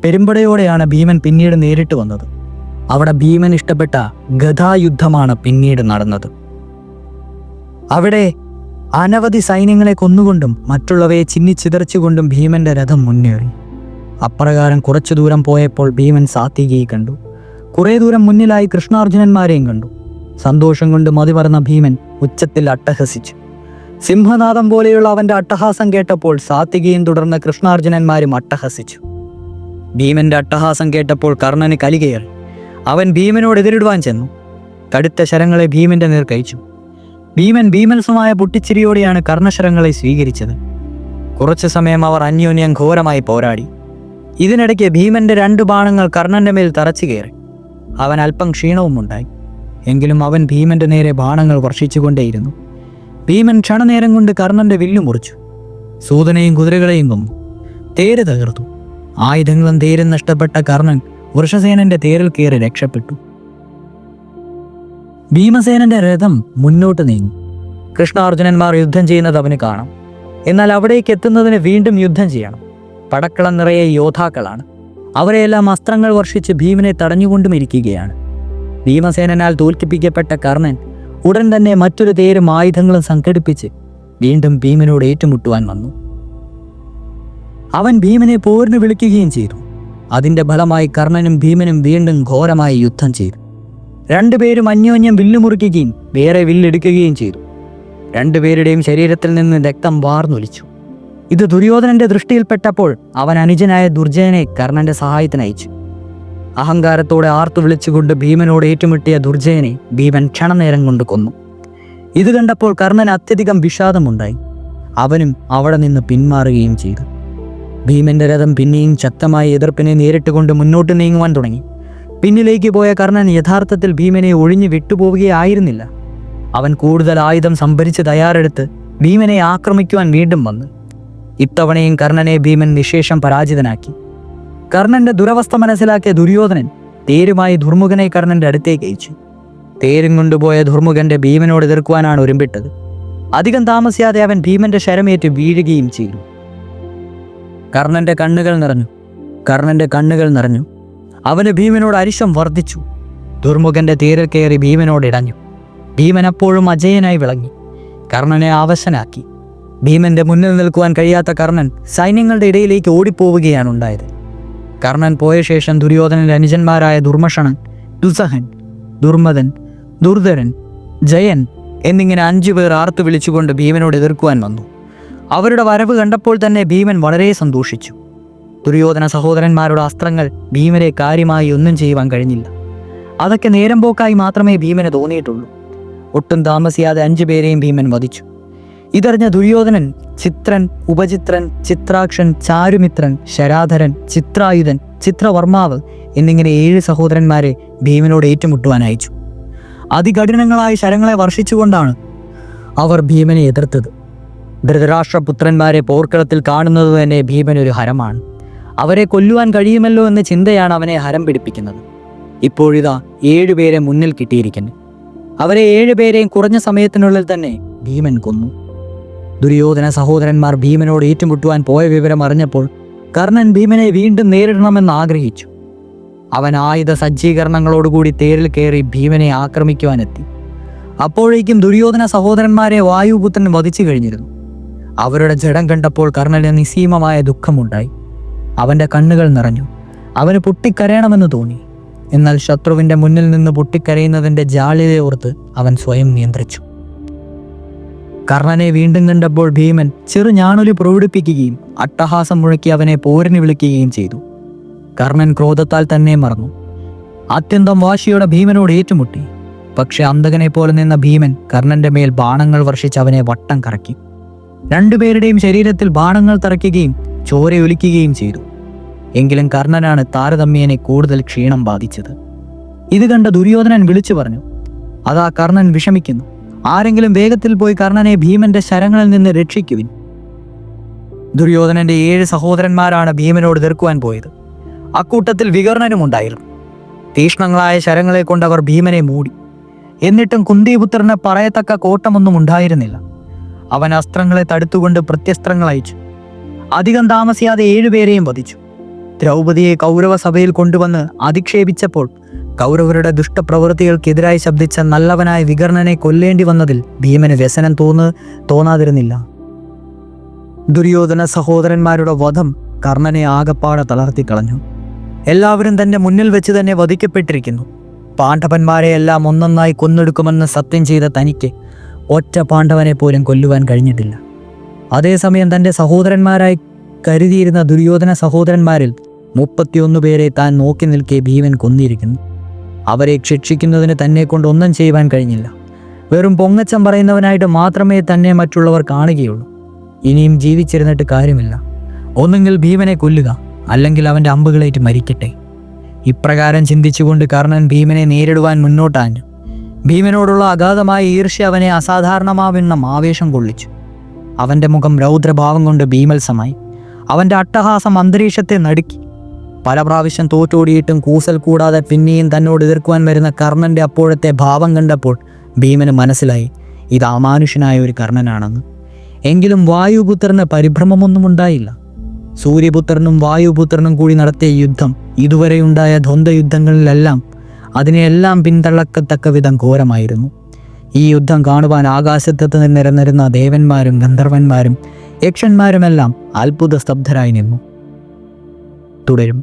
പെരുമ്പടയോടെയാണ് ഭീമൻ പിന്നീട് നേരിട്ട് വന്നത്. അവിടെ ഭീമൻ ഇഷ്ടപ്പെട്ട ഗദായുദ്ധമാണ് പിന്നീട് നടന്നത്. അവിടെ അനവധി സൈന്യങ്ങളെ കൊന്നുകൊണ്ടും മറ്റുള്ളവയെ ചിന്നിച്ചിതറിച്ചുകൊണ്ടും ഭീമന്റെ രഥം മുന്നേറി. അപ്രകാരം കുറച്ചു ദൂരം പോയപ്പോൾ ഭീമൻ സാത്വികിയെ കണ്ടു. കുറേ ദൂരം മുന്നിലായി കൃഷ്ണാർജുനന്മാരെയും കണ്ടു. സന്തോഷം കൊണ്ട് മതിമറന്ന ഭീമൻ ഉച്ചത്തിൽ അട്ടഹസിച്ചു. സിംഹനാദം പോലെയുള്ള അവന്റെ അട്ടഹാസം കേട്ടപ്പോൾ സാത്വികിയും തുടർന്ന് കൃഷ്ണാർജുനന്മാരും അട്ടഹസിച്ചു. ഭീമന്റെ അട്ടഹാസം കേട്ടപ്പോൾ കർണന് കലികയറി. അവൻ ഭീമനോട് എതിരിടുവാൻ ചെന്നു. കടുത്ത ശരങ്ങളെ ഭീമന്റെ നേർ കഴിച്ചു. ഭീമൻ ഭീമത്സമായ പൊട്ടിച്ചിരിയോടെയാണ് കർണശരങ്ങളെ സ്വീകരിച്ചത്. കുറച്ചു സമയം അവർ അന്യോന്യം ഘോരമായി പോരാടി. ഇതിനിടയ്ക്ക് ഭീമന്റെ 2 ബാണങ്ങൾ കർണന്റെ മേൽ തറച്ചു കയറി. അവൻ അല്പം ക്ഷീണവും ഉണ്ടായി. എങ്കിലും അവൻ ഭീമന്റെ നേരെ ബാണങ്ങൾ വർഷിച്ചുകൊണ്ടേയിരുന്നു. ഭീമൻ ക്ഷണനേരം കൊണ്ട് കർണന്റെ വില്ലു മുറിച്ചു. സൂതനെയും കുതിരകളെയും കൊന്നു. തേര് തകർത്തു. ആയുധങ്ങളും തേരും നഷ്ടപ്പെട്ട കർണൻ വൃഷസേനന്റെ തേരിൽ കയറി രക്ഷപ്പെട്ടു. ഭീമസേനന്റെ രഥം മുന്നോട്ട് നീങ്ങി. കൃഷ്ണാർജുനന്മാർ യുദ്ധം ചെയ്യുന്നത് അവന് കാണാം. എന്നാൽ അവിടേക്ക് എത്തുന്നതിന് വീണ്ടും യുദ്ധം ചെയ്യണം. പടക്കളം നിറയെ യോദ്ധാക്കളാണ്. അവരെയെല്ലാം അസ്ത്രങ്ങൾ വർഷിച്ച് ഭീമനെ തടഞ്ഞുകൊണ്ടും ഇരിക്കുകയാണ്. ഭീമസേനാൽ തോൽപ്പിക്കപ്പെട്ട കർണൻ ഉടൻ തന്നെ മറ്റൊരു തേരും ആയുധങ്ങളും സംഘടിപ്പിച്ച് വീണ്ടും ഭീമനോട് ഏറ്റുമുട്ടുവാൻ വന്നു. അവൻ ഭീമനെ പോരിന് വിളിക്കുകയും ചെയ്തു. അതിൻ്റെ ഫലമായി കർണനും ഭീമനും വീണ്ടും ഘോരമായി യുദ്ധം ചെയ്തു. രണ്ടുപേരും അന്യോന്യം വില്ല് മുറിക്കുകയും വേറെ വില്ലെടുക്കുകയും ചെയ്തു. രണ്ടുപേരുടെയും ശരീരത്തിൽ നിന്ന് രക്തം വാർന്നൊലിച്ചു. ഇത് ദുര്യോധനന്റെ ദൃഷ്ടിയിൽപ്പെട്ടപ്പോൾ അവൻ അനുജനായ ദുർജയനെ കർണന്റെ സഹായത്തിനയച്ചു. അഹങ്കാരത്തോടെ ആർത്തു വിളിച്ചുകൊണ്ട് ഭീമനോട് ഏറ്റുമുട്ടിയ ദുർജയനെ ഭീമൻ ക്ഷണനേരം കൊണ്ട് കൊന്നു. ഇത് കണ്ടപ്പോൾ കർണന് അത്യധികം വിഷാദമുണ്ടായി. അവനും അവിടെ നിന്ന് പിന്മാറുകയും ചെയ്തു. ഭീമന്റെ രഥം പിന്നെയും ശക്തമായ എതിർപ്പിനെ നേരിട്ടുകൊണ്ട് മുന്നോട്ട് നീങ്ങുവാൻ തുടങ്ങി. പിന്നിലേക്ക് പോയ കർണൻ യഥാർത്ഥത്തിൽ ഭീമനെ ഒഴിഞ്ഞു വിട്ടുപോവുകയായിരുന്നില്ല. അവൻ കൂടുതൽ ആയുധം സംഭരിച്ച് തയ്യാറെടുത്ത് ഭീമനെ ആക്രമിക്കുവാൻ വീണ്ടും വന്നു. ഇത്തവണയും കർണനെ ഭീമൻ നിശേഷം പരാജിതനാക്കി. കർണന്റെ ദുരവസ്ഥ മനസ്സിലാക്കിയ ദുര്യോധനൻ തേരുമായി ദുർമുഖനെ കർണന്റെ അടുത്തേക്ക് അയച്ചു. തേരും കൊണ്ടുപോയ ദുർമുഖന്റെ ഭീമനോട് എതിർക്കുവാനാണ് ഒരുമ്പിട്ടത്. അധികം താമസിയാതെ അവൻ ഭീമന്റെ ശരമേറ്റ് വീഴുകയും ചെയ്തു. കർണന്റെ കണ്ണുകൾ നിറഞ്ഞു. അവന് ഭീമനോട് അരിശം വർദ്ധിച്ചു. ദുർമുഖന്റെ തേരിൽ കയറി ഭീമനോട് ഇടഞ്ഞു. ഭീമൻ അപ്പോഴും അജയനായി വിളങ്ങി. കർണനെ ആവശനാക്കി. ഭീമന്റെ മുന്നിൽ നിൽക്കുവാൻ കഴിയാത്ത കർണൻ സൈന്യങ്ങളുടെ ഇടയിലേക്ക് ഓടിപ്പോവുകയാണ് ഉണ്ടായത്. കർണൻ പോയ ശേഷം ദുര്യോധനന്റെ അനുജന്മാരായ ദുർമഷണൻ, ദുസ്സഹൻ, ദുർമദൻ, ദുർധരൻ, ജയൻ എന്നിങ്ങനെ 5 പേർ ആർത്തു വിളിച്ചുകൊണ്ട് ഭീമനോട് എതിർക്കുവാൻ വന്നു. അവരുടെ വരവ് കണ്ടപ്പോൾ തന്നെ ഭീമൻ വളരെ സന്തോഷിച്ചു. ദുര്യോധന സഹോദരന്മാരുടെ അസ്ത്രങ്ങൾ ഭീമനെ കാര്യമായി ഒന്നും ചെയ്യുവാൻ കഴിഞ്ഞില്ല. അതൊക്കെ നേരം പോക്കായി മാത്രമേ ഭീമന് തോന്നിയിട്ടുള്ളൂ. ഒട്ടും താമസിയാതെ 5 പേരെയും ഭീമൻ വധിച്ചു. ഇതറിഞ്ഞ ദുര്യോധനൻ ചിത്രൻ, ഉപചിത്രൻ, ചിത്രാക്ഷൻ, ചാരുമിത്രൻ, ശരാധരൻ, ചിത്രായുധൻ, ചിത്രവർമാവ് എന്നിങ്ങനെ 7 സഹോദരന്മാരെ ഭീമനോട് ഏറ്റുമുട്ടുവാൻ അയച്ചു. അതികഠിനങ്ങളായ ശരങ്ങളെ വർഷിച്ചുകൊണ്ടാണ് അവർ ഭീമനെ എതിർത്തത്. ധൃതരാഷ്ട്രപുത്രന്മാരെ പോർക്കളത്തിൽ കാണുന്നത് തന്നെ ഭീമനൊരു ഹരമാണ്. അവരെ കൊല്ലുവാൻ കഴിയുമല്ലോ എന്ന ചിന്തയാണ് അവനെ ഹരം പിടിപ്പിക്കുന്നത്. ഇപ്പോഴിതാ 7 പേരെ മുന്നിൽ കിട്ടിയിരിക്കുന്നു. അവരെ 7 പേരെയും കുറഞ്ഞ സമയത്തിനുള്ളിൽ തന്നെ ഭീമൻ കൊന്നു. ദുര്യോധന സഹോദരന്മാർ ഭീമനോട് ഏറ്റുമുട്ടുവാൻ പോയ വിവരം അറിഞ്ഞപ്പോൾ കർണൻ ഭീമനെ വീണ്ടും നേരിടണമെന്ന് ആഗ്രഹിച്ചു. അവൻ ആയുധ സജ്ജീകരണങ്ങളോടുകൂടി തേരിൽ കയറി ഭീമനെ ആക്രമിക്കുവാനെത്തി. അപ്പോഴേക്കും ദുര്യോധന സഹോദരന്മാരെ വായുപുത്രൻ വധിച്ചു കഴിഞ്ഞിരുന്നു. അവരുടെ ജഡം കണ്ടപ്പോൾ കർണന് നിസ്സീമമായ ദുഃഖമുണ്ടായി. അവൻ്റെ കണ്ണുകൾ നിറഞ്ഞു. അവന് പൊട്ടിക്കരയണമെന്ന് തോന്നി. എന്നാൽ ശത്രുവിൻ്റെ മുന്നിൽ നിന്ന് പൊട്ടിക്കരയുന്നതിൻ്റെ ജാള്യതയെ ഓർത്ത് അവൻ സ്വയം നിയന്ത്രിച്ചു. കർണനെ വീണ്ടും കണ്ടപ്പോൾ ഭീമൻ ചെറു ഞാണൊലി പ്രകടിപ്പിക്കുകയും അട്ടഹാസം മുഴക്കി അവനെ പോരിന് വിളിക്കുകയും ചെയ്തു. കർണൻ ക്രോധത്താൽ തന്നെ മറന്നു. അത്യന്തം വാശിയോടെ ഭീമനോട് ഏറ്റുമുട്ടി. പക്ഷെ അന്തകനെ പോലെ നിന്ന ഭീമൻ കർണന്റെ മേൽ ബാണങ്ങൾ വർഷിച്ച് അവനെ വട്ടം കറക്കി. 2 പേരുടെയും ശരീരത്തിൽ ബാണങ്ങൾ തറയ്ക്കുകയും ചോരയൊലിക്കുകയും ചെയ്തു. എങ്കിലും കർണനാണ് താരതമ്യേന കൂടുതൽ ക്ഷീണം ബാധിച്ചത്. ഇത് കണ്ട ദുര്യോധനൻ വിളിച്ചു പറഞ്ഞു, അതാ കർണൻ വിഷമിക്കുന്നു. ആരെങ്കിലും വേഗത്തിൽ പോയി കർണനെ ഭീമന്റെ ശരങ്ങളിൽ നിന്ന് രക്ഷിക്കുവിൻ. ദുര്യോധനന്റെ 7 സഹോദരന്മാരാണ് ഭീമനോട് എതിർക്കുവാൻ പോയത്. അക്കൂട്ടത്തിൽ വികർണനും ഉണ്ടായിരുന്നു. തീക്ഷ്ണങ്ങളായ ശരങ്ങളെ കൊണ്ട് അവർ ഭീമനെ മൂടി. എന്നിട്ടും കുന്തിപുത്രന് പറയത്തക്ക കോട്ടമൊന്നും ഉണ്ടായിരുന്നില്ല. അവൻ അസ്ത്രങ്ങളെ തടുത്തുകൊണ്ട് പ്രത്യസ്ത്രങ്ങൾ അയച്ചു. അധികം താമസിയാതെ 7 പേരെയും വധിച്ചു. ദ്രൗപദിയെ കൗരവ സഭയിൽ കൊണ്ടുവന്ന് അധിക്ഷേപിച്ചപ്പോൾ കൗരവരുടെ ദുഷ്ടപ്രവൃത്തികൾക്കെതിരായി ശബ്ദിച്ച നല്ലവനായ വികർണനെ കൊല്ലേണ്ടി വന്നതിൽ ഭീമന് വ്യസനം തോന്നാതിരുന്നില്ല. ദുര്യോധന സഹോദരന്മാരുടെ വധം കർണനെ ആകപ്പാടെ തളർത്തിക്കളഞ്ഞു. എല്ലാവരും തന്റെ മുന്നിൽ വെച്ച് തന്നെ വധിക്കപ്പെട്ടിരിക്കുന്നു. പാണ്ഡവന്മാരെ എല്ലാം ഒന്നൊന്നായി കൊന്നൊടുക്കുമെന്ന് സത്യം ചെയ്ത തനിക്ക് ഒറ്റ പാണ്ഡവനെ പോലും കൊല്ലുവാൻ കഴിഞ്ഞിട്ടില്ല. അതേസമയം തൻ്റെ സഹോദരന്മാരായി കരുതിയിരുന്ന ദുര്യോധന സഹോദരന്മാരിൽ 31 പേരെ താൻ നോക്കി നിൽക്കെ ഭീമൻ കൊന്നിരിക്കുന്നു. അവരെ ശിക്ഷിക്കുന്നതിന് തന്നെ കൊണ്ട് ഒന്നും ചെയ്യുവാൻ കഴിഞ്ഞില്ല. വെറും പൊങ്ങച്ചം പറയുന്നവനായിട്ട് മാത്രമേ തന്നെ മറ്റുള്ളവർ കാണുകയുള്ളൂ. ഇനിയും ജീവിച്ചിരുന്നിട്ട് കാര്യമില്ല. ഒന്നുകിൽ ഭീമനെ കൊല്ലുക, അല്ലെങ്കിൽ അവൻ്റെ അമ്പുകളേറ്റ് മരിക്കട്ടെ. ഇപ്രകാരം ചിന്തിച്ചുകൊണ്ട് കർണൻ ഭീമനെ നേരിടുവാൻ മുന്നോട്ടാഞ്ഞു. ഭീമനോടുള്ള അഗാധമായ ഈർഷ്യ അവനെ അസാധാരണമാവണ്ണം ആവേശം കൊള്ളിച്ചു. അവൻ്റെ മുഖം രൗദ്രഭാവം കൊണ്ട് ഭീമത്സമായി. അവൻ്റെ അട്ടഹാസം അന്തരീക്ഷത്തെ നടുക്കി. പല പ്രാവശ്യം തോറ്റോടിയിട്ടും കൂസൽ കൂടാതെ പിന്നെയും തന്നോട് എതിർക്കുവാൻ വരുന്ന കർണൻ്റെ അപ്പോഴത്തെ ഭാവം കണ്ടപ്പോൾ ഭീമന് മനസ്സിലായി ഇത് അമാനുഷനായ ഒരു കർണനാണെന്ന്. എങ്കിലും വായുപുത്രന് പരിഭ്രമമൊന്നും ഉണ്ടായില്ല. സൂര്യപുത്രനും വായുപുത്രനും കൂടി നടത്തിയ യുദ്ധം, ഇതുവരെയുണ്ടായ ദ്വന്ദ്വയുദ്ധങ്ങളിലെല്ലാം അതിനെയെല്ലാം പിന്തള്ളക്കത്തക്ക വിധം ഘോരമായിരുന്നു. ഈ യുദ്ധം കാണുവാൻ ആകാശത്ത് നിരന്നിരുന്ന ദേവന്മാരും ഗന്ധർവന്മാരും യക്ഷന്മാരുമെല്ലാം അത്ഭുത സ്തബ്ധരായി നിന്നു. തുടരും.